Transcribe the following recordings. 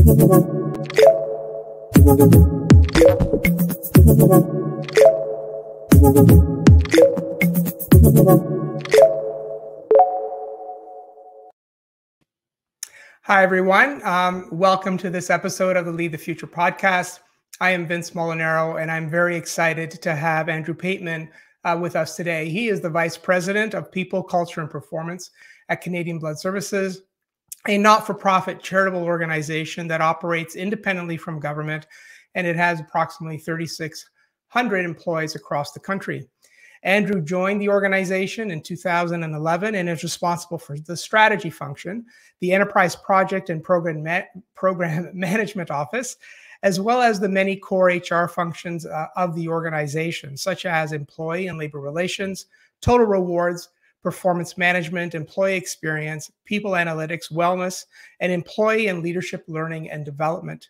Hi, everyone. Welcome to this episode of the Lead the Future podcast. I am Vince Molinaro, and I'm very excited to have Andrew Pateman with us today. He is the Vice President of People, Culture, and Performance at Canadian Blood Services, a not-for-profit charitable organization that operates independently from government, and it has approximately 3,600 employees across the country. Andrew joined the organization in 2011 and is responsible for the strategy function, the enterprise project and program management office, as well as the many core HR functions of the organization, such as employee and labor relations, total rewards, performance management, employee experience, people analytics, wellness, and employee and leadership learning and development.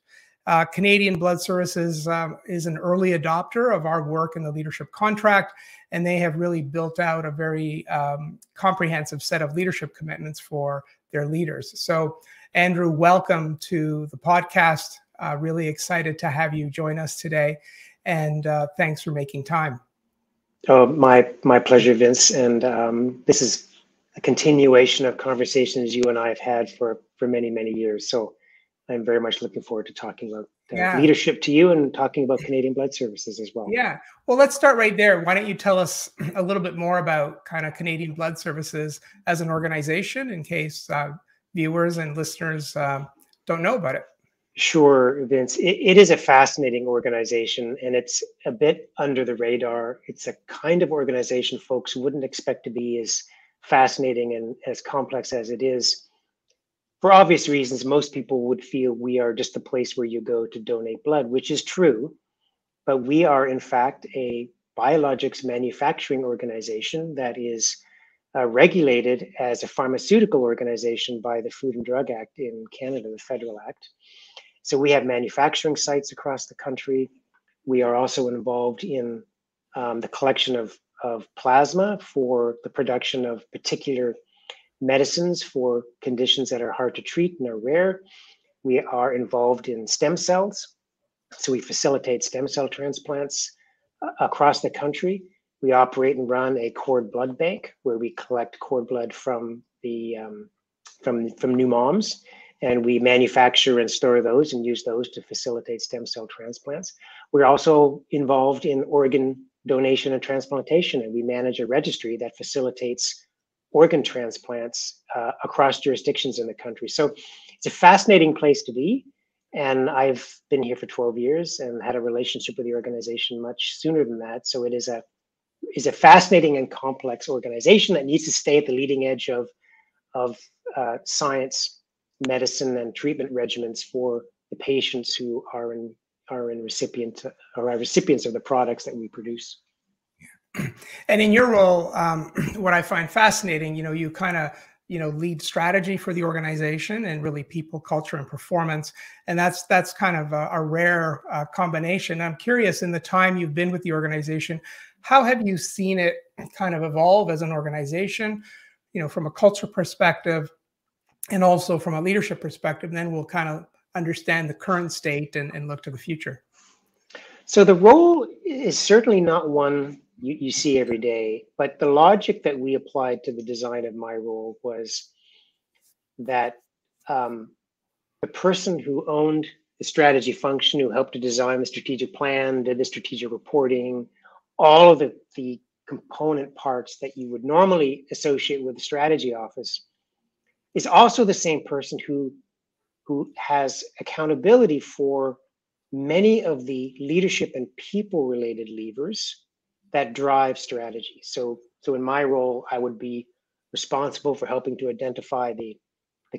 Canadian Blood Services is an early adopter of our work in the leadership contract, and they have really built out a very comprehensive set of leadership commitments for their leaders. So, Andrew, welcome to the podcast. Really excited to have you join us today, and thanks for making time. Oh, my pleasure, Vince. And this is a continuation of conversations you and I have had for many, many years. So I'm very much looking forward to talking about leadership to you and talking about Canadian Blood Services as well. Yeah. Well, let's start right there. Why don't you tell us a little bit more about kind of Canadian Blood Services as an organization in case viewers and listeners don't know about it? Sure, Vince. It is a fascinating organization, and it's a bit under the radar. It's a kind of organization folks wouldn't expect to be as fascinating and as complex as it is. For obvious reasons, most people would feel we are just a place where you go to donate blood, which is true. But we are, in fact, a biologics manufacturing organization that is regulated as a pharmaceutical organization by the Food and Drug Act in Canada, the Federal Act. So we have manufacturing sites across the country. We are also involved in the collection of plasma for the production of particular medicines for conditions that are hard to treat and are rare. We are involved in stem cells. So we facilitate stem cell transplants across the country. We operate and run a cord blood bank where we collect cord blood from new moms, and we manufacture and store those and use those to facilitate stem cell transplants. We're also involved in organ donation and transplantation, and we manage a registry that facilitates organ transplants across jurisdictions in the country. So it's a fascinating place to be. And I've been here for 12 years and had a relationship with the organization much sooner than that. So it is a fascinating and complex organization that needs to stay at the leading edge of science, medicine, and treatment regimens for the patients who are recipients of the products that we produce. And in your role, what I find fascinating, you kind of, lead strategy for the organization and really people, culture, and performance. And that's kind of a rare combination. I'm curious, in the time you've been with the organization, how have you seen it kind of evolve as an organization, from a culture perspective and also from a leadership perspective? And then we'll kind of understand the current state and look to the future. So the role is certainly not one you see every day, but the logic that we applied to the design of my role was that the person who owned the strategy function, who helped to design the strategic plan, did the strategic reporting, all of the component parts that you would normally associate with the strategy office, is also the same person who has accountability for many of the leadership and people related levers that drive strategy. So in my role, I would be responsible for helping to identify the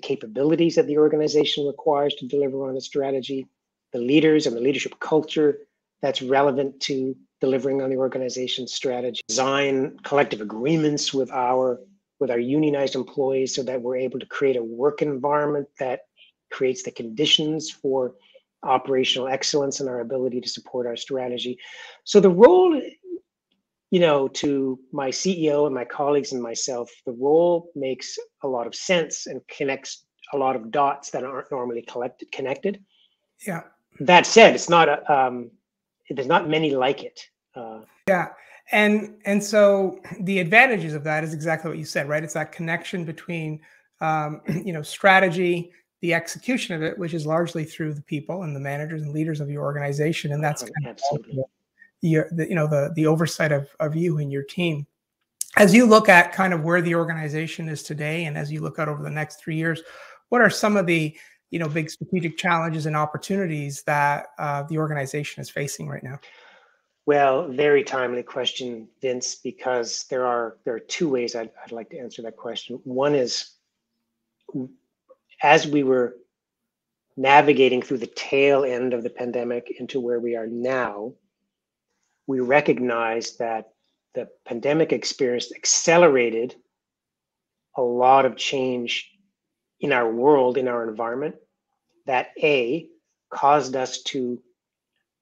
capabilities that the organization requires to deliver on the strategy, the leaders and the leadership culture that's relevant to delivering on the organization's strategy, design collective agreements with our unionized employees so that we're able to create a work environment that creates the conditions for operational excellence and our ability to support our strategy. So the role, to my CEO and my colleagues and myself, the role makes a lot of sense and connects a lot of dots that aren't normally connected. Yeah. That said, it's not there's not many like it. Yeah. And so the advantages of that is exactly what you said, right? It's that connection between strategy, the execution of it, which is largely through the people and the managers and leaders of your organization, and that's kind Absolutely. of the oversight of you and your team. As you look at kind of where the organization is today, and as you look out over the next 3 years, what are some of the big strategic challenges and opportunities that the organization is facing right now? Well, very timely question, Vince, because there are two ways I'd like to answer that question. One is, as we were navigating through the tail end of the pandemic into where we are now, we recognized that the pandemic experience accelerated a lot of change in our world, in our environment, that caused us to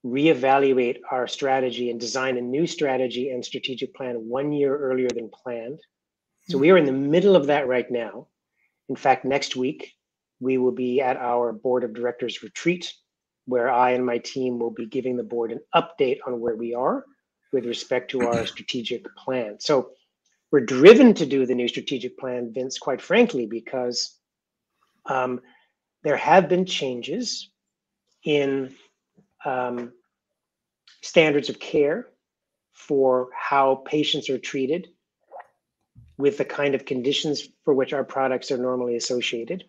reevaluate our strategy and design a new strategy and strategic plan 1 year earlier than planned. So we are in the middle of that right now. In fact, next week, we will be at our board of directors retreat, where I and my team will be giving the board an update on where we are with respect to our strategic plan. So we're driven to do the new strategic plan, Vince, quite frankly, because there have been changes in standards of care for how patients are treated with the kind of conditions for which our products are normally associated.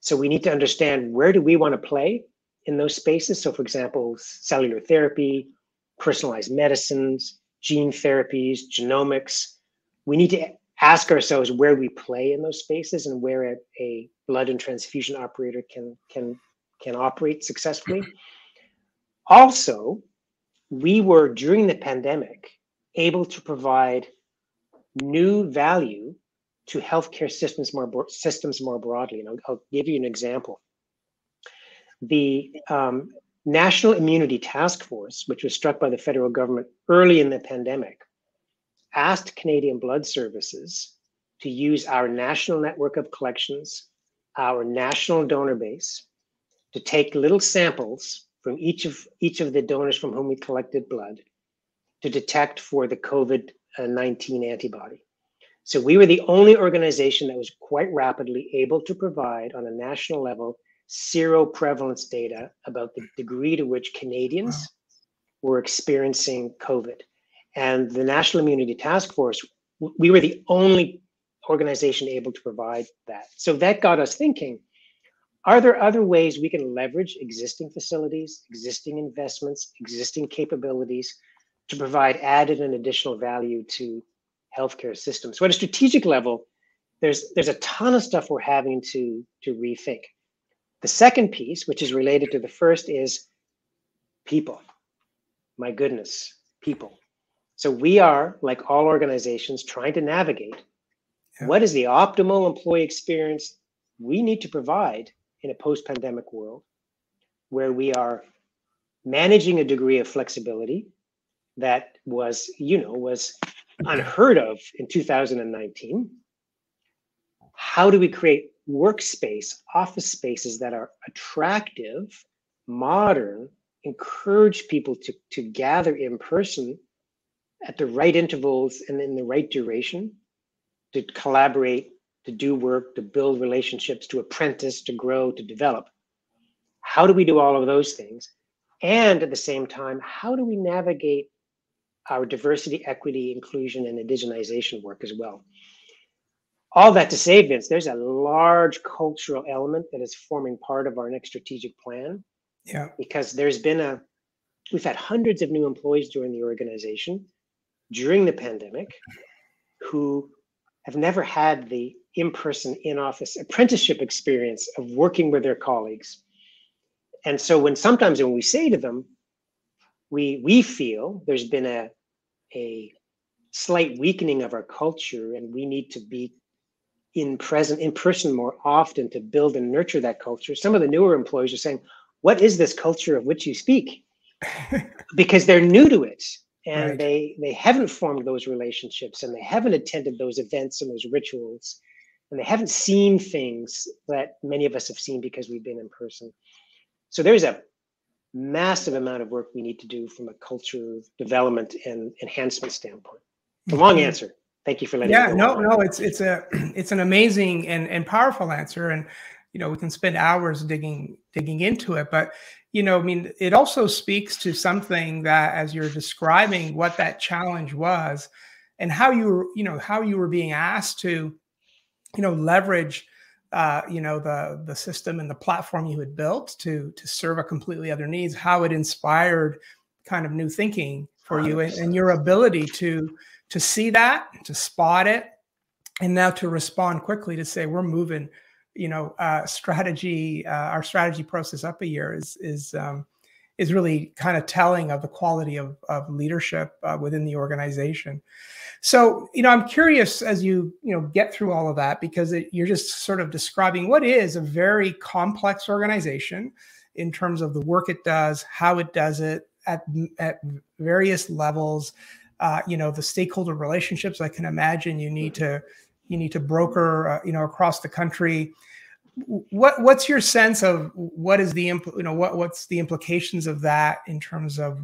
So we need to understand, where do we want to play in those spaces? So for example, cellular therapy, personalized medicines, gene therapies, genomics. We need to ask ourselves where we play in those spaces and where a blood and transfusion operator can operate successfully. Also, we were, during the pandemic, able to provide new value to healthcare systems more broadly. And I'll give you an example. The National Immunity Task Force, which was struck by the federal government early in the pandemic, asked Canadian Blood Services to use our national network of collections, our national donor base, to take little samples from each of the donors from whom we collected blood to detect for the COVID-19 antibody. So we were the only organization that was quite rapidly able to provide, on a national level, seroprevalence data about the degree to which Canadians were experiencing COVID. And the National Immunity Task Force, we were the only organization able to provide that. So that got us thinking, are there other ways we can leverage existing facilities, existing investments, existing capabilities to provide added and additional value to healthcare systems? So at a strategic level, there's a ton of stuff we're having to rethink. The second piece, which is related to the first, is people. My goodness, people. So we are, like all organizations, trying to navigate what is the optimal employee experience we need to provide in a post-pandemic world, where we are managing a degree of flexibility that was unheard of in 2019. How do we create workspace, office spaces that are attractive, modern, encourage people to gather in person at the right intervals and in the right duration, to collaborate, to do work, to build relationships, to apprentice, to grow, to develop? How do we do all of those things? And at the same time, how do we navigate our diversity, equity, inclusion, and indigenization work as well? All that to say, Vince, there's a large cultural element that is forming part of our next strategic plan. Yeah. Because we've had hundreds of new employees join the organization during the pandemic who have never had the in-person, in-office apprenticeship experience of working with their colleagues. And so sometimes when we say to them, we feel there's been a slight weakening of our culture and we need to be in person more often to build and nurture that culture. Some of the newer employees are saying, what is this culture of which you speak? Because they're new to it. And they haven't formed those relationships and they haven't attended those events and those rituals. and they haven't seen things that many of us have seen because we've been in person. So there's a massive amount of work we need to do from a culture development and enhancement standpoint. It's a long answer. Thank you for letting me go on. No, it's an amazing and powerful answer, and we can spend hours digging into it. But I mean, it also speaks to something that, as you're describing what that challenge was, and how you were being asked to leverage the system and the platform you had built to serve a completely other needs, how it inspired kind of new thinking for you, and your ability to see that, to spot it, and now to respond quickly to say, we're moving our strategy process up a year is really kind of telling of the quality of leadership within the organization. So, I'm curious, as you get through all of that, because you're just sort of describing what is a very complex organization in terms of the work it does, how it does it at various levels, the stakeholder relationships. I can imagine you need to broker, across the country. What's your sense of what is what's the implications of that in terms of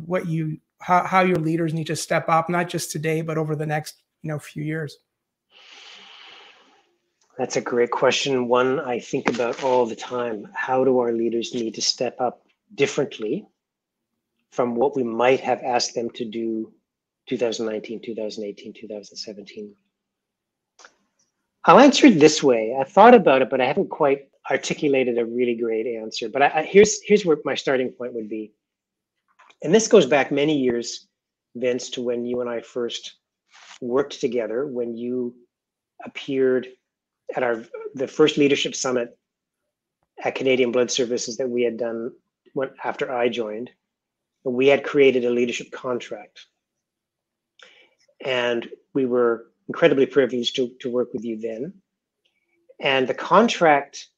how your leaders need to step up, not just today, but over the next, few years? That's a great question. One I think about all the time. How do our leaders need to step up differently from what we might have asked them to do 2019, 2018, 2017? I'll answer it this way. I thought about it, but I haven't quite articulated a really great answer. But here's where my starting point would be. And this goes back many years, Vince, to when you and I first worked together, when you appeared at the first leadership summit at Canadian Blood Services that we had done after I joined. And we had created a leadership contract. And we were incredibly privileged to work with you then. And the contract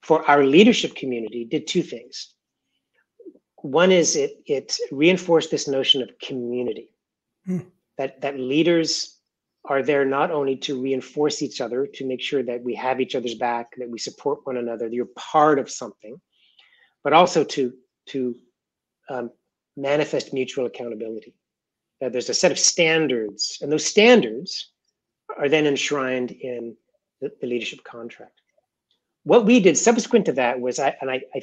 for our leadership community did two things. One is it reinforced this notion of community, that leaders are there not only to reinforce each other, to make sure that we have each other's back, that we support one another, that you're part of something, but also to manifest mutual accountability. There's a set of standards, and those standards are then enshrined in the leadership contract. What we did subsequent to that was, I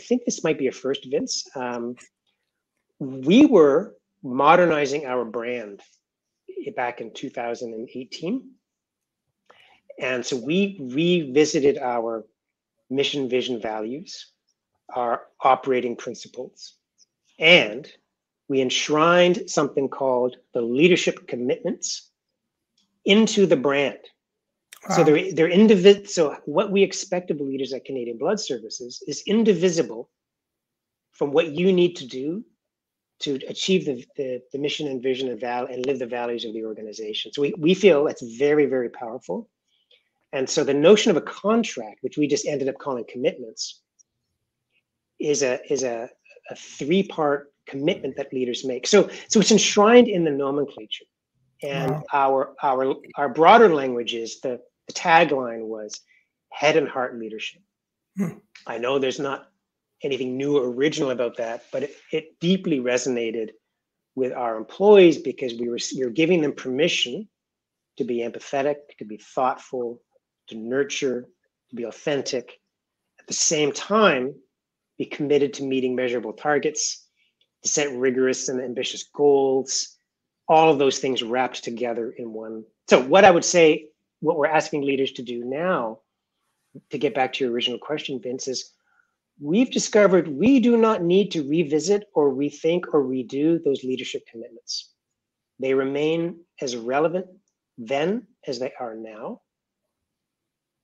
think this might be a first, Vince, we were modernizing our brand back in 2018. And so we revisited our mission, vision, values, our operating principles, and we enshrined something called the leadership commitments into the brand. Wow. So they're indivisible. So what we expect of the leaders at Canadian Blood Services is indivisible from what you need to do to achieve the mission and vision and live the values of the organization. So we feel that's very, very powerful. And so the notion of a contract, which we just ended up calling commitments, is a three-part commitment that leaders make. So it's enshrined in the nomenclature. And wow. our broader language is the tagline was head and heart leadership. I know there's not anything new or original about that, but it deeply resonated with our employees because we were giving them permission to be empathetic, to be thoughtful, to nurture, to be authentic. At the same time, be committed to meeting measurable targets, to set rigorous and ambitious goals, all of those things wrapped together in one. So what I would say, what we're asking leaders to do now, to get back to your original question, Vince, is we've discovered we do not need to revisit or rethink or redo those leadership commitments. They remain as relevant then as they are now.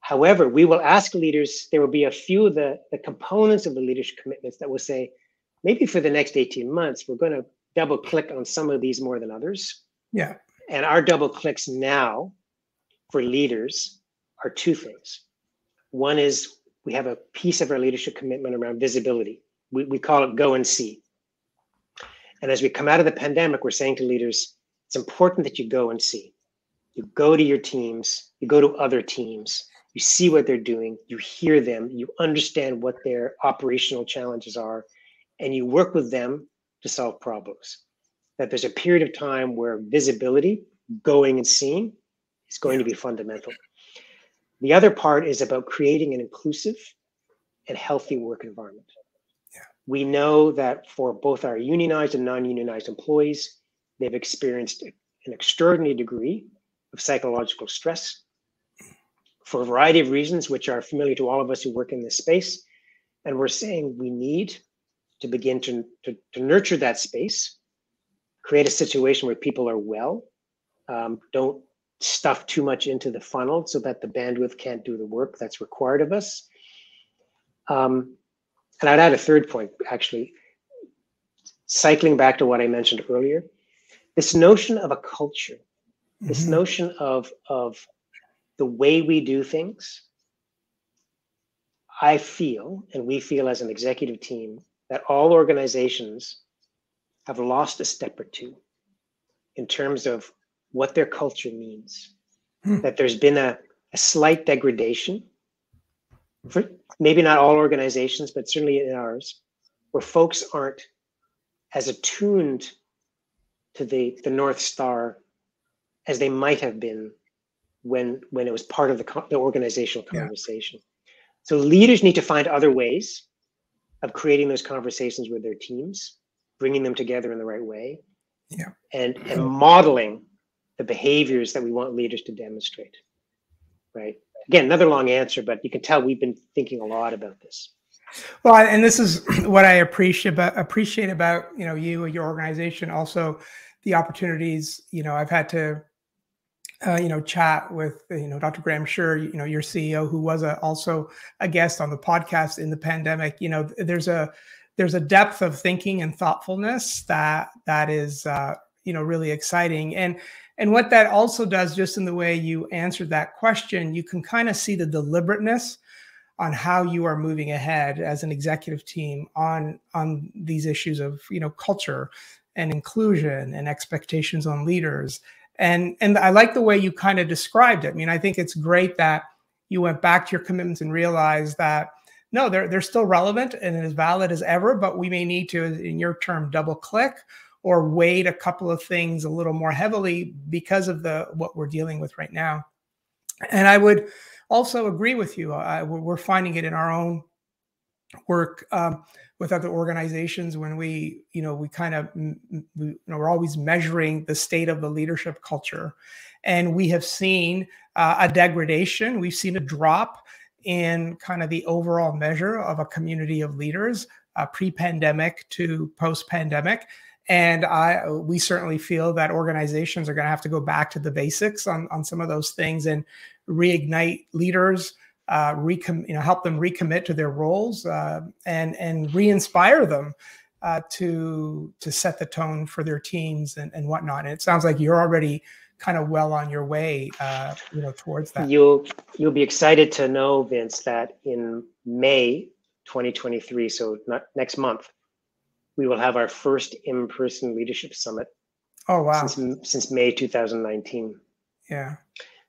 However, we will ask leaders, there will be a few of the components of the leadership commitments that will say, maybe for the next 18 months, we're going to double click on some of these more than others. Yeah. And our double clicks now for leaders are two things. One is we have a piece of our leadership commitment around visibility. We call it go and see. And as we come out of the pandemic, we're saying to leaders, it's important that you go and see. You go to your teams, you go to other teams, you see what they're doing, you hear them, you understand what their operational challenges are, and you work with them to solve problems. That there's a period of time where visibility, going and seeing, is going to be fundamental. The other part is about creating an inclusive and healthy work environment. We know that for both our unionized and non-unionized employees, they've experienced an extraordinary degree of psychological stress for a variety of reasons, which are familiar to all of us who work in this space. And we're saying we need to begin to nurture that space, create a situation where people are well, don't stuff too much into the funnel so that the bandwidth can't do the work that's required of us. And I'd add a third point, actually, cycling back to what I mentioned earlier, this notion of a culture, this notion of the way we do things. I feel, and we feel as an executive team, that all organizations have lost a step or two in terms of what their culture means. That there's been a slight degradation, for maybe not all organizations, but certainly in ours, where folks aren't as attuned to the North Star as they might have been when it was part of the organizational conversation. So leaders need to find other ways of creating those conversations with their teams, bringing them together in the right way, and modeling the behaviors that we want leaders to demonstrate, right? Again, another long answer, but you can tell we've been thinking a lot about this. Well, and this is what I appreciate about you and your organization. Also, the opportunities I've had to chat with Dr. Graham Scher, your CEO, who was also a guest on the podcast in the pandemic. There's a depth of thinking and thoughtfulness that is really exciting. And what that also does, just in the way you answered that question, you can kind of see the deliberateness on how you are moving ahead as an executive team on these issues of culture and inclusion and expectations on leaders. And I like the way you kind of described it. I mean, I think it's great that you went back to your commitments and realized that no, they're still relevant and as valid as ever, but we may need to, in your term, double click or weight a couple of things a little more heavily because of what we're dealing with right now. And I would also agree with you. We're finding it in our own work with other organizations when we're always measuring the state of the leadership culture. And we have seen a degradation. We've seen a drop in kind of the overall measure of a community of leaders pre-pandemic to post-pandemic. And we certainly feel that organizations are going to have to go back to the basics on some of those things and reignite leaders, help them recommit to their roles and re-inspire them to set the tone for their teams and whatnot. And it sounds like you're already kind of well on your way, towards that. You'll be excited to know, Vince, that in May 2023, so not next month, we will have our first in-person leadership summit. Oh, wow. Since May 2019. Yeah.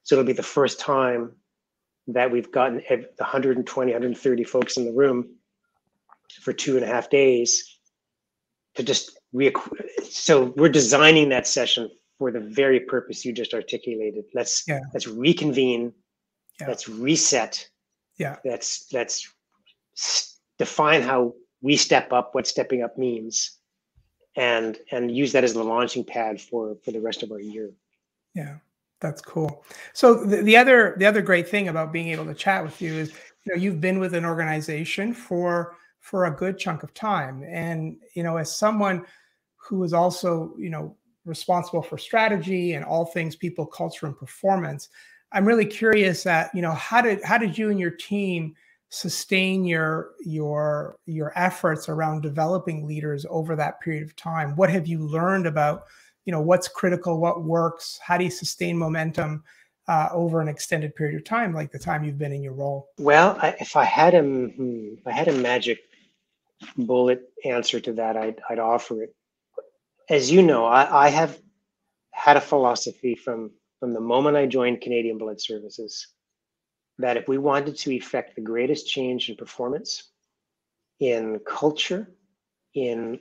So it'll be the first time that we've gotten the 120, 130 folks in the room for 2.5 days to just so we're designing that session for the very purpose you just articulated. Let's reconvene. Yeah. Let's reset. Yeah. Let's define how we step up, what stepping up means, and use that as the launching pad for the rest of our year. Yeah, that's cool. So the other great thing about being able to chat with you is, you've been with an organization for a good chunk of time. And, as someone who is also, responsible for strategy and all things people, culture, and performance, I'm really curious at, how did you and your team sustain your efforts around developing leaders over that period of time? What have you learned about, what's critical, what works? How do you sustain momentum over an extended period of time, like the time you've been in your role? Well, if I had a magic bullet answer to that, I'd offer it. As you know, I have had a philosophy from the moment I joined Canadian Blood Services that if we wanted to effect the greatest change in performance, in culture, in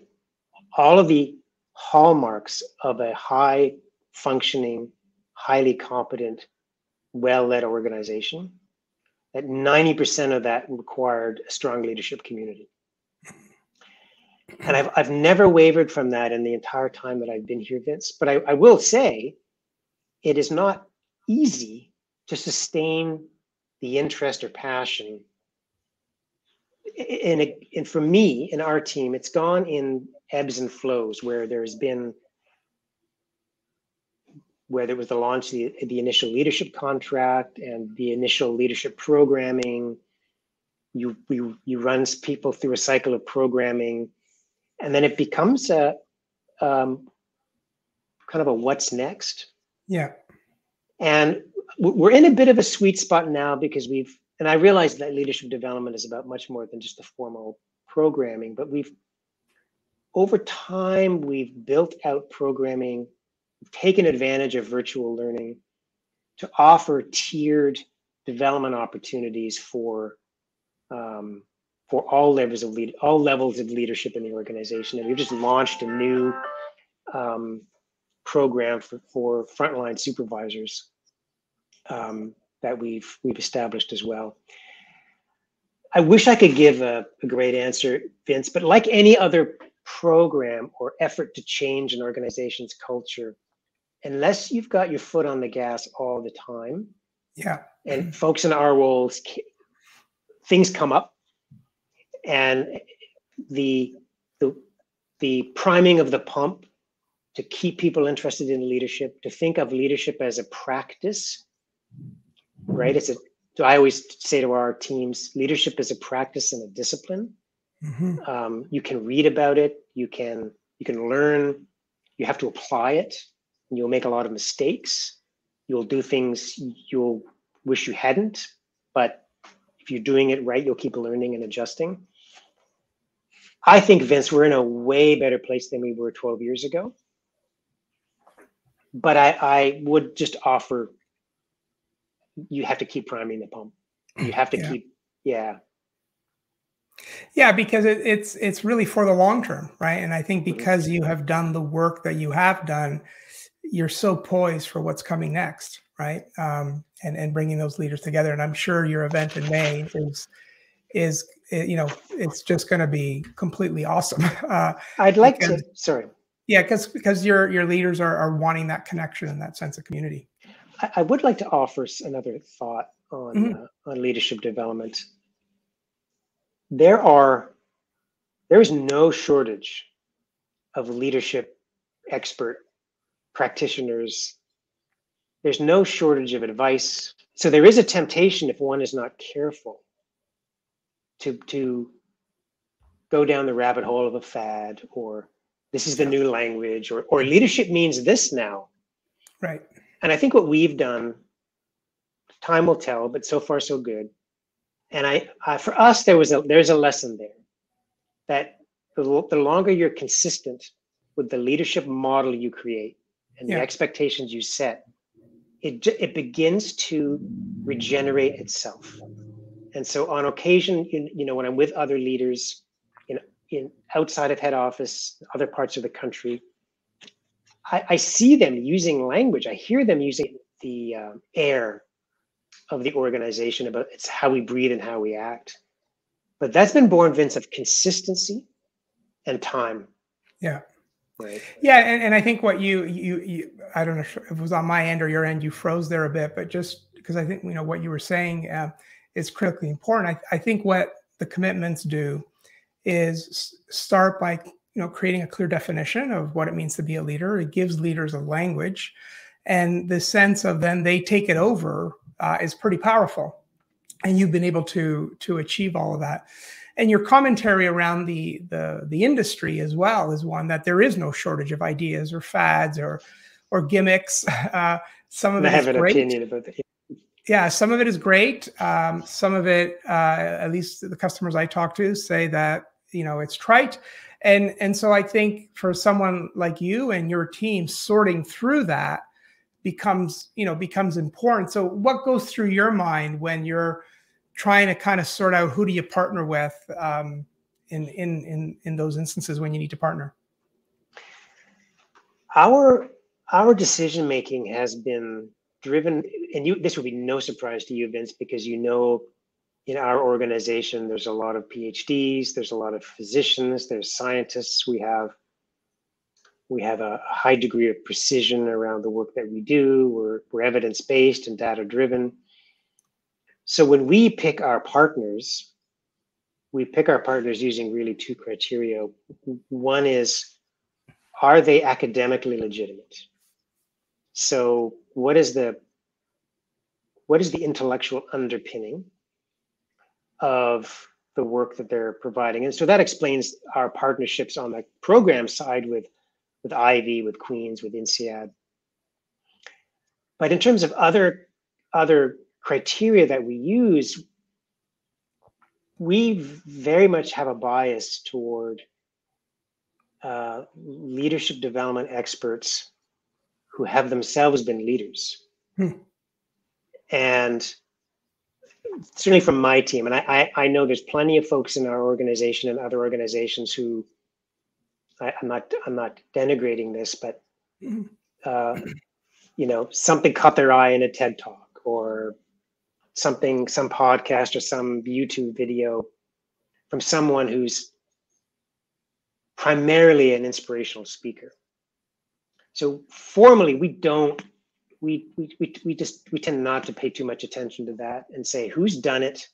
all of the hallmarks of a high functioning, highly competent, well-led organization, that 90% of that required a strong leadership community. And I've never wavered from that in the entire time that I've been here, Vince. But I will say, it is not easy to sustain the interest or passion. And for me, in our team, it's gone in ebbs and flows, where there was the launch, the initial leadership contract and the initial leadership programming. You run people through a cycle of programming, and then it becomes a kind of a what's next. Yeah. And we're in a bit of a sweet spot now, because and I realize that leadership development is about much more than just the formal programming, but over time, we've built out programming, taken advantage of virtual learning to offer tiered development opportunities for all levels of leadership in the organization. And we've just launched a new program for frontline supervisors that we've established as well. I wish I could give a great answer, Vince, but like any other program or effort to change an organization's culture, unless you've got your foot on the gas all the time, and folks in our roles, things come up, and the priming of the pump to keep people interested in leadership, to think of leadership as a practice, right? I always say to our teams, leadership is a practice and a discipline. Mm-hmm. You can read about it, you can learn, you have to apply it, and you'll make a lot of mistakes. You'll do things you'll wish you hadn't, but if you're doing it right, you'll keep learning and adjusting. I think, Vince, we're in a way better place than we were 12 years ago. But I would just offer, you have to keep priming the pump. You have to keep, Yeah, because it's really for the long term, right? And I think because you have done the work that you have done, you're so poised for what's coming next, right? And bringing those leaders together. And I'm sure your event in May is it's just going to be completely awesome. I'd like to. Sorry. Yeah, because your leaders are wanting that connection and that sense of community. I would like to offer another thought on leadership development. There is no shortage of leadership expert practitioners. There's no shortage of advice. So there is a temptation, if one is not careful, to go down the rabbit hole of a fad, or this is the new language, or leadership means this now. Right. And I think what we've done, time will tell, but so far so good. And I for us, there's a lesson there, that the longer you're consistent with the leadership model you create and the expectations you set, it begins to regenerate itself. And so on occasion, when I'm with other leaders in outside of head office, other parts of the country, I see them using language. I hear them using the air of the organization about it's how we breathe and how we act. But that's been born, Vince, of consistency and time. Yeah. Right. Yeah, and I think what you I don't know if it was on my end or your end, you froze there a bit, but just because I think what you were saying is critically important. I think what the commitments do is start by creating a clear definition of what it means to be a leader. It gives leaders a language, and the sense of then they take it over is pretty powerful. And you've been able to achieve all of that. And your commentary around the industry as well is one that there is no shortage of ideas or fads or gimmicks. Some of it is great. I have an opinion about that. Yeah, some of it is great. Some of it, at least the customers I talk to, say that it's trite. And so I think for someone like you and your team sorting through that becomes important. So what goes through your mind when you're trying to kind of sort out who do you partner with in those instances when you need to partner? Our decision making has been driven, and this will be no surprise to you, Vince, because in our organization there's a lot of PhDs, there's a lot of physicians, there's scientists. We have a high degree of precision around the work that we do. We're evidence-based and data-driven. So when we pick our partners, using really two criteria. One is, are they academically legitimate? So what is the intellectual underpinning of the work that they're providing? And so that explains our partnerships on the program side with Ivy, with Queens, with INSEAD. But in terms of other criteria that we use, we very much have a bias toward leadership development experts who have themselves been leaders. And certainly from my team, and I know there's plenty of folks in our organization and other organizations who, I'm not denigrating this, but something caught their eye in a TED Talk or some podcast or some YouTube video from someone who's primarily an inspirational speaker. So formally, we tend not to pay too much attention to that and say who's done it,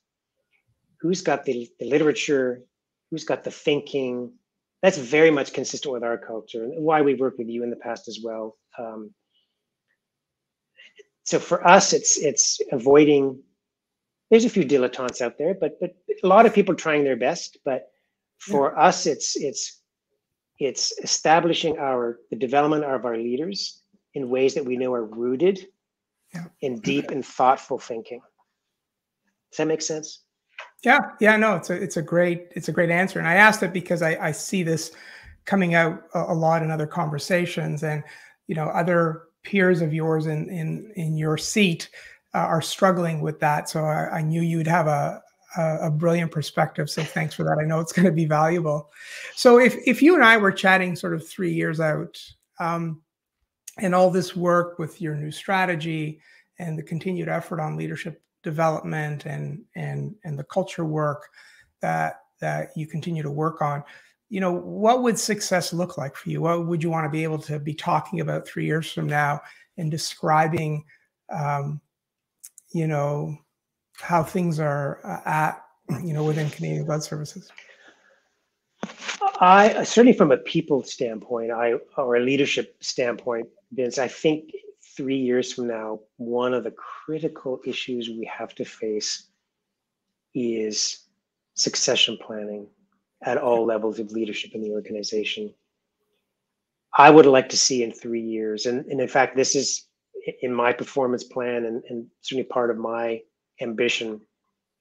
who's got the literature, who's got the thinking. That's very much consistent with our culture and why we've worked with you in the past as well. So for us, it's avoiding. There's a few dilettantes out there, but a lot of people trying their best. But for us, it's establishing the development of our leaders in ways that we know are rooted in deep and thoughtful thinking. Does that make sense? Yeah, no, it's a great answer. And I asked it because I see this coming out a lot in other conversations, and other peers of yours in your seat are struggling with that. So I knew you'd have a brilliant perspective. So thanks for that. I know it's going to be valuable. So if you and I were chatting sort of 3 years out, and all this work with your new strategy and the continued effort on leadership development and the culture work that you continue to work on, what would success look like for you? What would you want to be able to be talking about 3 years from now and describing, how things are within Canadian Blood Services? I certainly, from a people standpoint, or a leadership standpoint, Vince, I think 3 years from now, one of the critical issues we have to face is succession planning at all levels of leadership in the organization. I would like to see in 3 years, and in fact, this is in my performance plan and certainly part of my ambition,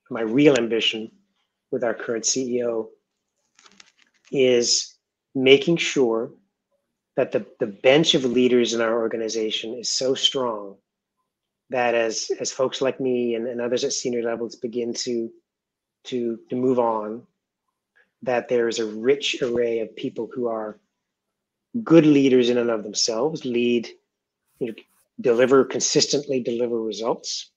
my real ambition with our current CEO, is making sure that the bench of leaders in our organization is so strong that as folks like me and others at senior levels begin to move on, that there is a rich array of people who are good leaders in and of themselves, consistently deliver results,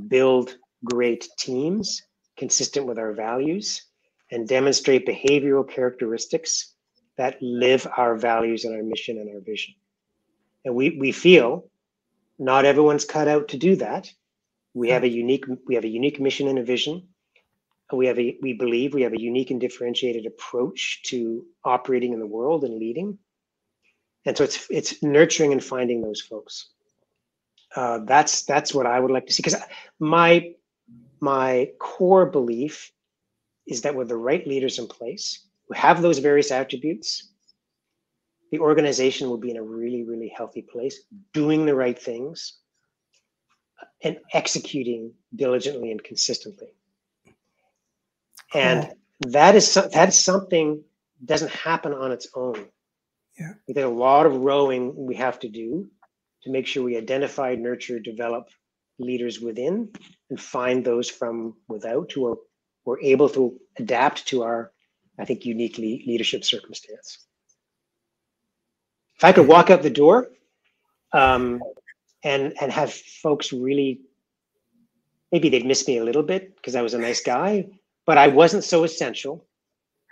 build great teams consistent with our values, and demonstrate behavioral characteristics that live our values and our mission and our vision. And we feel not everyone's cut out to do that. We have a unique mission and a vision. We believe we have a unique and differentiated approach to operating in the world and leading. And so it's nurturing and finding those folks. That's what I would like to see, because my core belief is that with the right leaders in place who have those various attributes, the organization will be in a really, really healthy place, doing the right things and executing diligently and consistently. And that's something doesn't happen on its own. Yeah. There's a lot of rowing we have to do to make sure we identify, nurture, develop leaders within, and find those from without who are able to adapt to our, I think, unique leadership circumstance. If I could walk out the door and have folks really, maybe they'd miss me a little bit because I was a nice guy, but I wasn't so essential,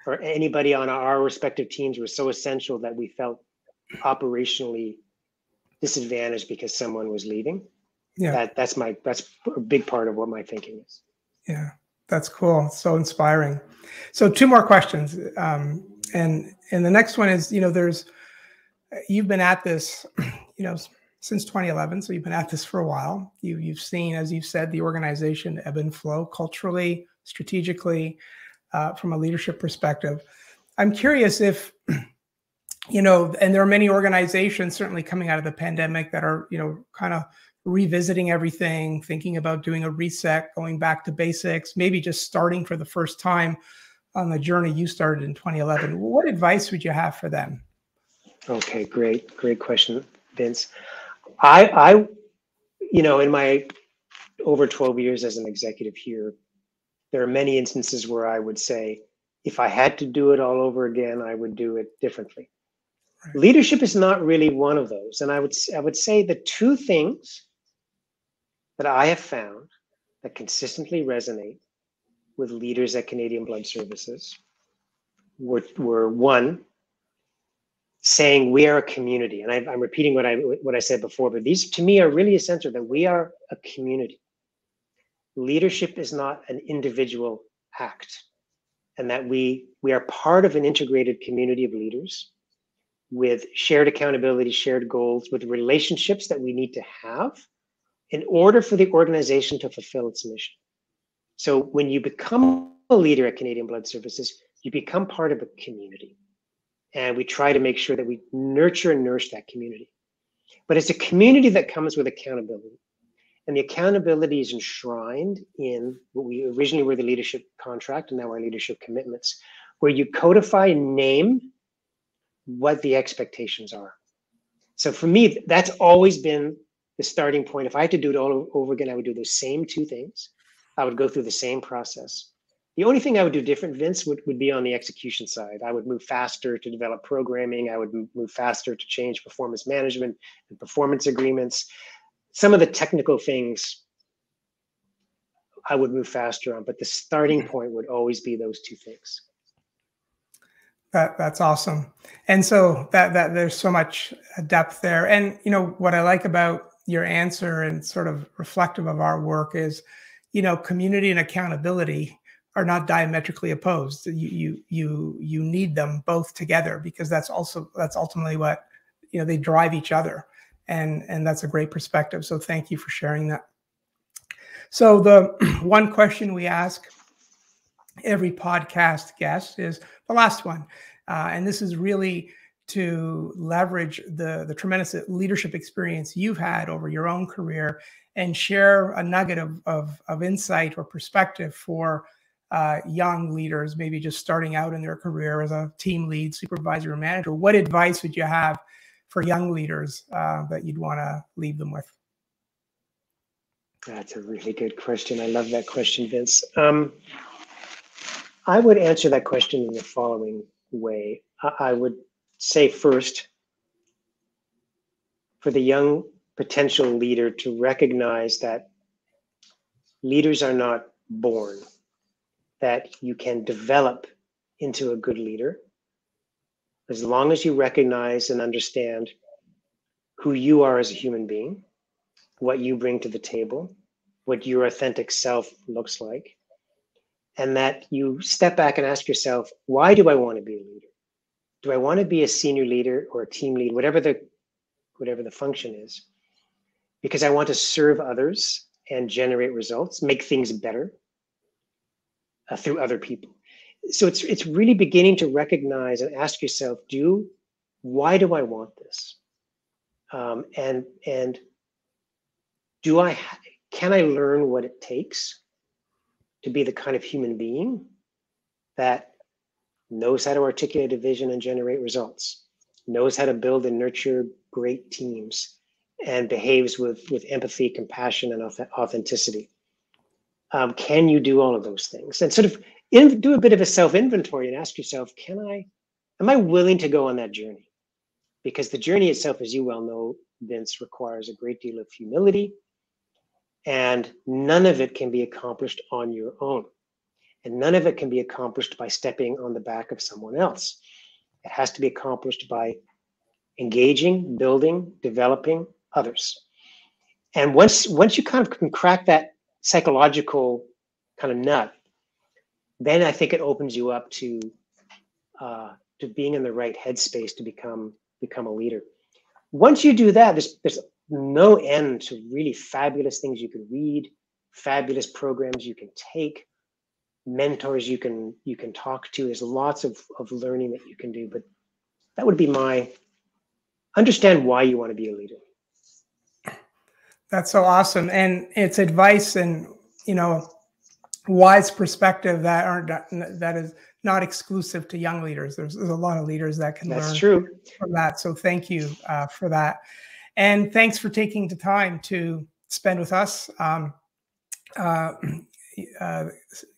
or anybody on our respective teams was so essential that we felt operationally disadvantaged because someone was leaving. Yeah. That's a big part of what my thinking is. Yeah, that's cool. So inspiring. So two more questions. And the next one is, you've been at this, since 2011. So you've been at this for a while. You've seen, as you've said, the organization ebb and flow culturally, strategically, from a leadership perspective. I'm curious if, and there are many organizations certainly coming out of the pandemic that are, kind of revisiting everything, thinking about doing a reset, going back to basics, maybe just starting for the first time on the journey you started in 2011. What advice would you have for them? Okay, great question, Vince. I in my over 12 years as an executive here, there are many instances where I would say, if I had to do it all over again, I would do it differently. Right. Leadership is not really one of those. And I would say the two things that I have found that consistently resonate with leaders at Canadian Blood Services were one, saying we are a community. And I'm repeating what I said before, but these to me are really essential, that we are a community. Leadership is not an individual act, and that we are part of an integrated community of leaders with shared accountability, shared goals, with relationships that we need to have in order for the organization to fulfill its mission. So when you become a leader at Canadian Blood Services, you become part of a community. And we try to make sure that we nurture and nourish that community. But it's a community that comes with accountability. And the accountability is enshrined in what we originally were the leadership contract and now our leadership commitments, where you codify and name what the expectations are. So for me, that's always been the starting point. If I had to do it all over again, I would do those same two things. I would go through the same process. The only thing I would do different, Vince, would be on the execution side. I would move faster to develop programming. I would move faster to change performance management and performance agreements. Some of the technical things I would move faster on, but the starting point would always be those two things. That's awesome. And so that there's so much depth there. And, what I like about your answer and sort of reflective of our work is, community and accountability are not diametrically opposed. You need them both together, because that's ultimately what, they drive each other. And that's a great perspective. So thank you for sharing that. So the one question we ask every podcast guest is the last one. And this is really to leverage the tremendous leadership experience you've had over your own career and share a nugget of insight or perspective for young leaders, maybe just starting out in their career as a team lead, supervisor, or manager. What advice would you have for young leaders that you'd want to leave them with? That's a really good question. I love that question, Vince. I would answer that question in the following way. I would say first, for the young potential leader to recognize that leaders are not born, that you can develop into a good leader as long as you recognize and understand who you are as a human being, what you bring to the table, what your authentic self looks like, and that you step back and ask yourself, why do I want to be a leader? Do I want to be a senior leader or a team lead, whatever the function is? Because I want to serve others and generate results, make things better through other people. So it's really beginning to recognize and ask yourself, why do I want this? And can I learn what it takes to be the kind of human being that knows how to articulate a vision and generate results, knows how to build and nurture great teams, and behaves with empathy, compassion, and authenticity. Can you do all of those things? And sort of do a bit of a self-inventory and ask yourself, am I willing to go on that journey? Because the journey itself, as you well know, Vince, requires a great deal of humility, and none of it can be accomplished on your own. And none of it can be accomplished by stepping on the back of someone else. It has to be accomplished by engaging, building, developing others. And once you kind of can crack that psychological kind of nut, then I think it opens you up to being in the right headspace to become a leader. Once you do that, there's no end to really fabulous things you can read, fabulous programs you can take, mentors you can talk to. There's lots of learning that you can do, but that would be my understand why you want to be a leader. That's so awesome. And it's advice and, wise perspective that is not exclusive to young leaders. There's a lot of leaders that can learn from that. So thank you for that. And thanks for taking the time to spend with us.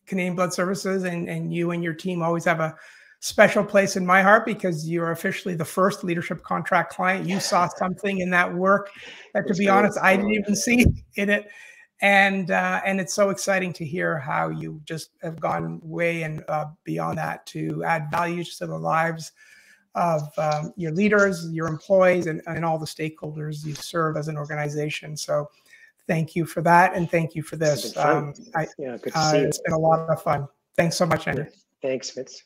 Canadian Blood Services and you and your team always have a special place in my heart because you're officially the first leadership contract client. You saw something in that work that, to be honest, I didn't even see in it. And it's so exciting to hear how you just have gone way and beyond that to add value to the lives of your leaders, your employees, and all the stakeholders you serve as an organization. So thank you for that. And thank you for this. Good to see you. It's been a lot of fun. Thanks so much, Andrew. Thanks, Vince.